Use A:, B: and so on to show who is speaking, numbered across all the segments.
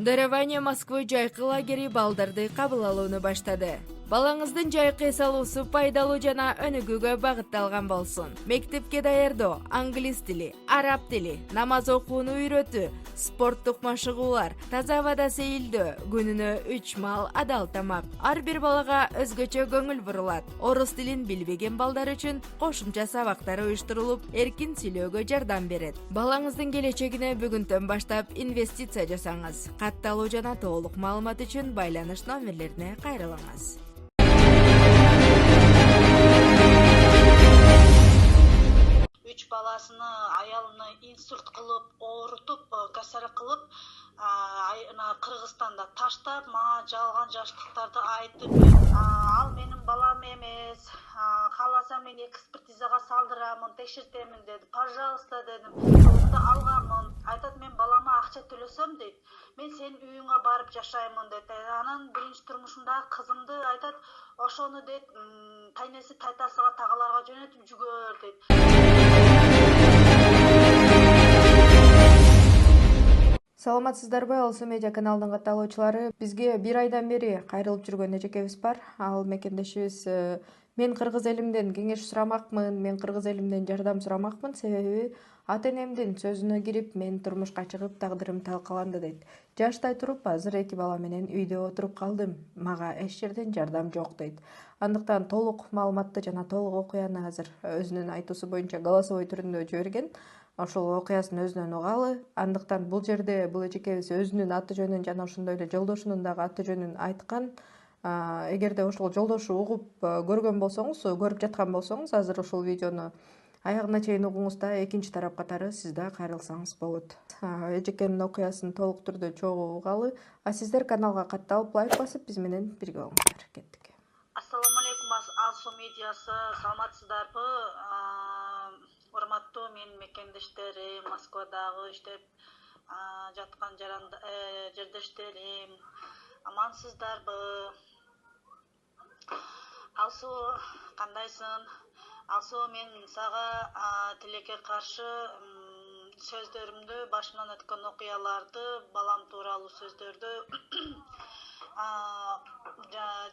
A: Дарование Москвы жайкы лагери балдарды кабыл алууну баштады. Балаңыздын жайкы эс алуусу пайдалуу жана өнүгүүгө багытталган болсун. Мектепке даярдоо, англис тили, араб тили, намаз окууну үйрөтүү, спорттук машыгуулар, таза абада сейилдөө, күнүнө 3 маал адал тамак. Ар бир балага өзгөчө көңүл бурулат. Орус тилин билбеген балдар үчүн кошумча сабактар уюштурулуп, эркин сүйлөөгө жардам берет. Балаңыздын келечегине бүгүндөн баштап инвестиция жасаңыз. Катталуу жана толук маалымат үчүн байланыш номерлерине кайрылыңыз.
B: Үч баласыны аялыны инсульт кылып, оорутуп, касара кылып, Кыргызстанда таштап, мага жалган жаштыктарды айтып, ал менин балам эмес, кааласам мен экспертизага салдырамын, текшертемин деди. Пожалуйста дедим. Толукту алганмын. Айтат, мен балама акча төлөсөм дейт. Мен сенин үйүңө барып жашаймын дейт. Анан биринчи турмушунда кызымды айтат, ошону дейт, тайнеси тайтасыга тагаларга жөнөтүп жүгөр дейт.
A: Саламатсыздарбы, Алсу медиа каналдын катталуучулары. Бизге бир айдан бери кайрылып жүргөн эжекебиз бар. Ал мекендешибиз мен кыргыз элимден кеңеш сурамакмын, мен кыргыз элимден жардам сурамакмын, себеби ата энемдин сөзүнө кирип, мен турмушка чыгып, тагдырым талкаланды дейт. Жаштай туруп, азыр 2 бала менен үйдө отуруп калдым. Мага эч жерден жардам жок дейт. Андыктан толук маалыматты жана толук окуяны азыр өзүнүн айтуусу боюнча голосовой түрүндө жиберген. Ошол окуясын өзүнөн угалы. Андыктан бул жерде бул эжекебиз өзүнүн аты жөнүн жана ошондой эле жолдошунун дагы аты жөнүн айткан. Эгерде ошол жолдошу угуп көргөн болсоңуз, көрүп жаткан болсоңуз, азыр ушул видеону аягына чейин угуңуз да экинчи тарап катары сиз да кайрылсаңыз болот. Эжекенин окуясын толук түрдө чогуу угалы. Сиздер каналга катталып, лайк басып, биз менен бирге болуңуздар. Кеттик.
B: Ассаламу алейкум, Алсу медиасы, саламатсыздарбы? Урматтуу менин мекендештерим, Москвадагы иштеп жаткан жердештерим, амансыздарбы? Алсу, кандайсың? Алсу, мен сага тилекке каршы сөздөрүмдү, башымдан өткөн окуяларды, балам тууралуу сөздөрдү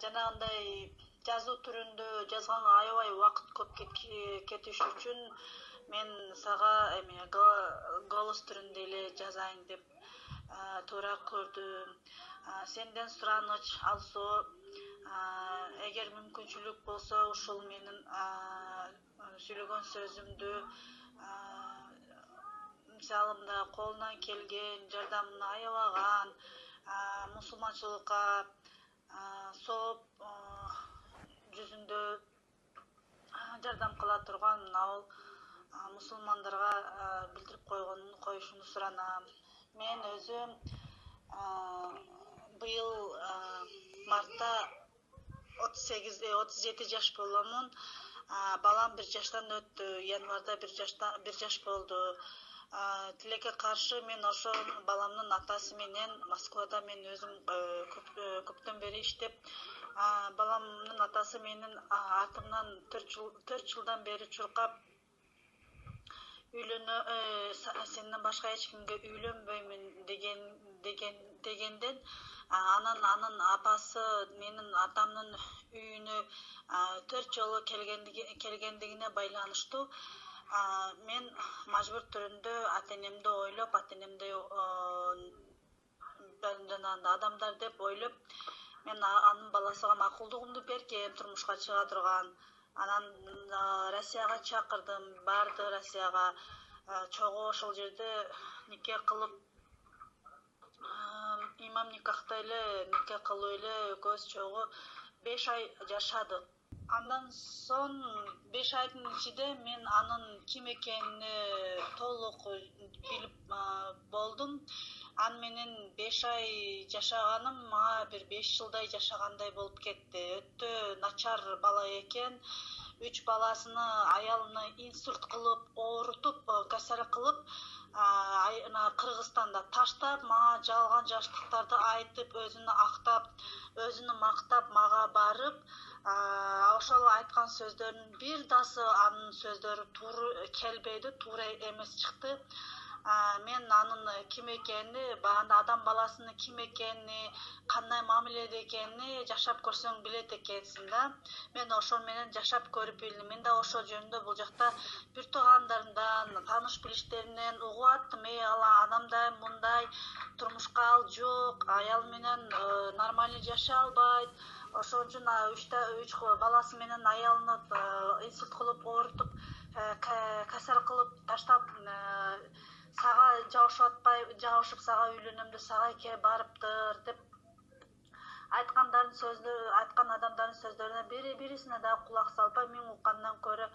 B: жанагындай жазуу түрүндө жазганга аябай убакыт көп кетиш үчүн мен сага голос түрүндө эле жазайын деп туура көрдүм. Сенден сураныч, Алсу, эгер мүмкүнчүлүк болсо, ушул менин сүйлөгөн сөзүмдү мисалымда колунан келген жардамын аябаган, мусулманчылыкка сооп жүзүндө жардам кыла турган ал мусулмандарга билдирип коюшуну суранам. Мен өзүм быйыл мартта 37 жаш боломун. Балам 1 жаштан өттү, январда 1 жаш болду. Тилекке каршы мен ошол баламдын атасы менен Москвада мен өзүм көптөн бери иштеп, баламдын атасы менин артымдан 4 жылдан бери чуркап, сенден башка эч кимге үйлөнбөймүн дегенден, анын апасы менин атамдын үйүнө 4 жолу келгендигине байланыштуу мен мажбур түрүндө ата энемди ойлоп, ата энемди жанагындай адамдар деп ойлоп, мен анын баласыга макулдугумду бергем, турмушка чыга турган. Анан Россияга чакырдым, барды Россияга, чогуу ошол жерде нике кылып, имам никахта эле нике кылып эле экөөбүз чогуу 5 ай жашадык. Андан соң 5 айдын ичинде мен анын ким экенине толук билип болдум. Аны менен 5 ай жашаганым мага бир 5 жылдай жашагандай болуп кетти. Өтө начар бала экен. 3 баласыны аялыны инсульт кылып, оорутуп, касара кылып, Кыргызстанда таштап, мага жалган жаштыктарды айтып, өзүнү актап, өзүнү мактап, мага барып, ошол айткан сөздөрүнүн бир дасы анын сөздөрү туура келбейди, туура эмес чыкты. мен анын ким экенин, баягы адам баласынын ким экенин, кандай мамиледе экенин жашап көрсөң билет экенсиң да. Мен ошол менен жашап көрүп билдим. Мен да ошол жөнүндө бул жакта бир туугандарымдан, тааныш билиштеримден угуп аттым. Ала адамдай мындай турмушка ал жок, аял менен нормально жашай албайт. Ошон үчүн үч баласы менен аялынып инсульт кылып оорутуп, касар кылып таштап, сага жабышып атпай, жабышып сага үйлөнөм деп сага барыптыр деп айткан адамдардын сөздөрүнө бирисине да кулак салбай, мен уккандан көрө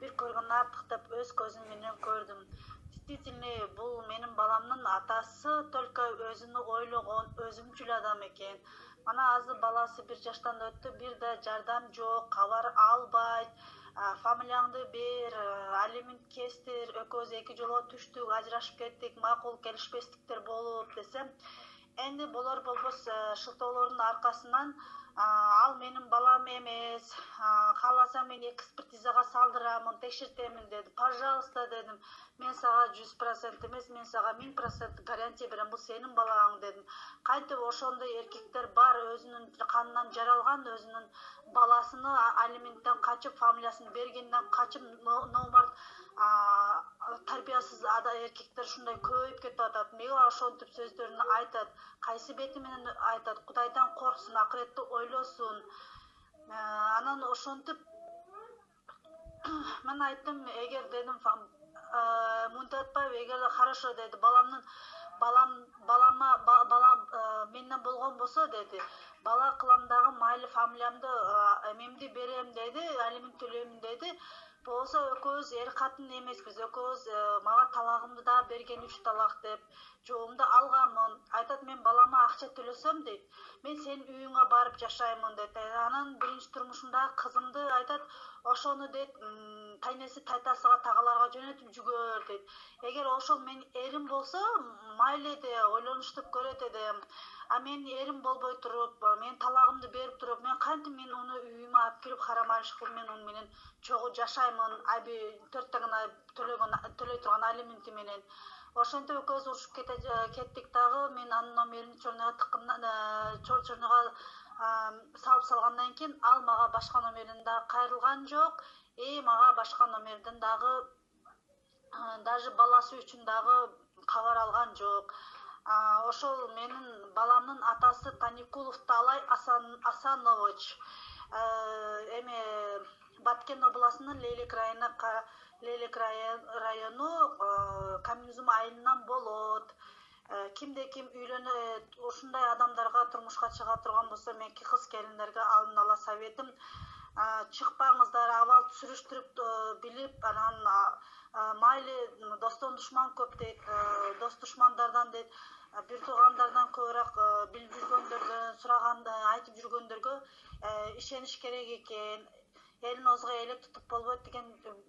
B: бир көргөн артык деп өз көзүм менен көрдүм. Действительно, бул менин баламдын атасы только өзүнү ойлогон, өзүмчүл адам экен. Мана азыр баласы 1 жаштан өттү, бир да жардам жок, кабар албайт. Фамилияңды бер, алимент кестир, экөөбүз 2 жолго түштүк, ажырашып кеттик, макул келишпестиктер болуп десем, энди болор болбос шылтоолордун аркасынан ал менин балам эмес, кааласаң мен экспертизага салдырамын, текшертемин деди. Пожалуйста дедим. Мен сага 100% эмес, мен сага 1000% гарантия берем, бул сенин балаң дедим. Кантип ошондой эркектер бар, өзүнүн канынан жаралган, өзүнүн баласыны алименттен качып, фамилиясын бергенден качып, номарт тарбиясыз эркектер ушундай көбөйүп кетип атат. Мага ошентип сөздөрүн айтат. Кайсы бети менен айтат? Кудайдан корксун, акыретти ойлосун. Анан ошентип мен айттым, эгер дедим, мынтип атпайбы, эгер хорошо деди, балам менден болгон болсо деди, бала кылам дагы майли фамилиямды эмемди берем деди, алимент төлөймүн деди. Болсо экөөбүз эр катын эмеспиз, экөөбүз мага талагымды да берген 3 талак деп жообумду алганмын. Айтат, мен балама акча төлөсөм дейт, мен сенин үйүңө барып жашаймын дейт. Анан биринчи турмушундагы кызымды айтат, ошону дейт, тайнеси тайтасыга тагаларга жөнөтүп жүгөр дейт. Эгер ошол менин эрим болсо, майлы де ойлонуштуп көрөт эдим. Мен эрим болбой туруп, мен талагымды берип туруп, мен кантип мен уну үйүмө алып кирип харамалыш кылып мен уну менен чогуу жашаймын, айбы 4 гана төлөй турган алименти менен. Ошентип экөөбүз урушуп кеттик дагы. Мен анын номерин чорнога салып салгандан кийин ал мага башка номерден дагы кайрылган жок. Мага башка номерден дагы даже баласы үчүн дагы кабар алган жок. Ошол менин баламдын атасы Таникулов Талай Асанович. Баткен областынын Лейлек району Камизум айылынан болот. Кимде ким үйлөнөт, ушундай адамдарга турмушка чыга турган болсо, менки кыз келиндерге алдын ала советим, чыкпаңыздар, абал сүрүштүрүп билип, анан майли достон душман көп дейт, дос душмандардан дейт, бир туугандардан көбүрөөк билип жүргөндөрдөн сураганда айтып жүргөндөргө ишениш керек экен. Элин озго элек тутуп болбойт деген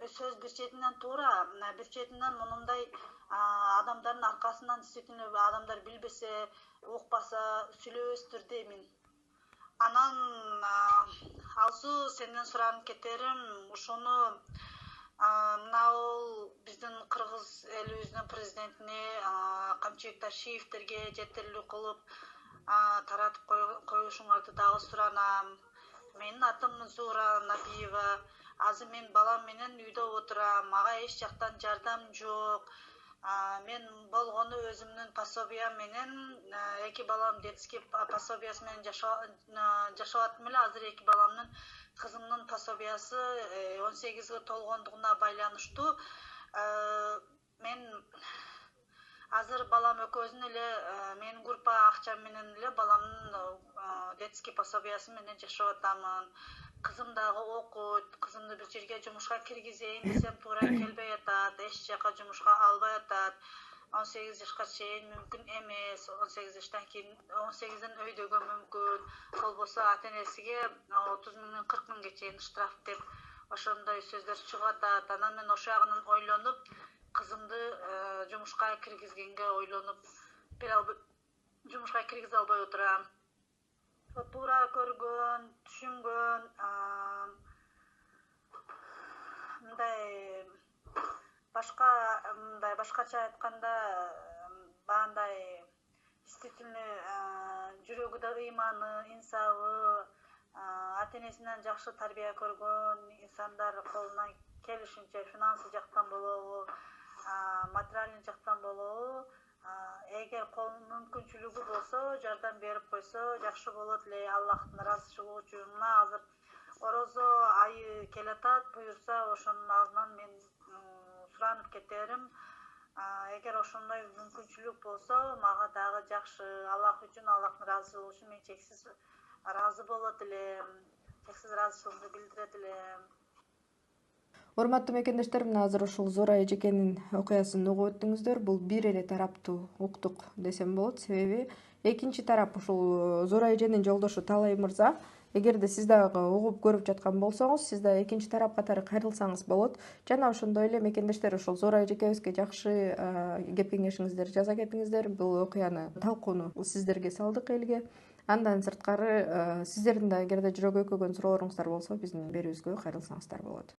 B: сөз бир четинен туура, бир четинен мындай адамдардын аркасынан действительно адамдар билбесе, укпаса сүйлөбөстүр деймин. Анан Алсуу, сенден суранып кетерим, ушуну мына биздин кыргыз элибиздин президентине Камчыбек Ташиевтерге жетелүү кылып таратып коюшуңарды дагы суранам. Менин атым Зуура Набиева. Азыр мен балам менен үйдө отурам, мага эч жактан жардам жок. Мен болгону өзүмдүн пособиям менен, 2 балам детский пособиясы менен жашап аттым эле. Азыр 2 баламдын, кызымдын пособиясы 18 толгондугуна байланыштуу. Мен азыр балам экөөбүздүн эле менин группа акчам менен эле баламдын детский пособиясы менен жашап атамын. Кызым дагы окуйт, кызымды бир жерге жумушка киргизейин десем туура келбей атат, эч жака жумушка албай атат. 18 жашка чейин мүмкүн эмес, 18 жаштан кийин 18ден өйдөгө мүмкүн, болбосо ата-энесиге 30 миңден 40 миңге чейин штраф деп ошондой сөздөр чыгып атат. Анан мен ошол жагынан ойлонуп, кызымды жумушка киргизгенге ойлонуп, жумушка киргизе албай отурам. Туура көргөн, түшүнгөн, мындай башка мындай башкача айтканда баягындай действительно жүрөгү да ыйманы, инсабы, ата энесинен жакшы тарбия көргөн инсандар колунан келишинче финансы жактан болобу, материальный жактан болобу, эгер мүмкүнчүлүгү болсо жардам берип койсо жакшы болот эле. Аллахтын ыраазычылыгы үчүн мына азыр орозо айы келатат, буюрса ошонун алдынан мен суранып кетерим. Эгер ошондой мүмкүнчүлүк болсо мага дагы жакшы. Аллах үчүн, Аллахтын ыраазычылыгы үчүн мен чексиз ыраазы болот элем, чексиз ыраазычылыгымды билдирет элем.
A: Урматтуу мекендештер, мына азыр ушул Зура эжекенин окуясын угуп өттүңүздөр. Бул бир эле тараптуу уктук десем болот. Себеби экинчи тарап ушул Зура эженин жолдошу Талай мырза. Эгерде сиз дагы угуп көрүп жаткан болсоңуз, сиз да экинчи тарап катары кайрылсаңыз болот. Жана ошондой эле мекендештер ушул Зура эжекебизге жакшы кеп кеңешиңиздерди жаза кетиңиздер. Бул окуяны талкууну сиздерге салдык элге. Андан сырткары сиздердин да эгерде жүрөгү өкөгөн суроолоруңуздар болсо биздин берүүбүзгө кайрылсаңыздар болот.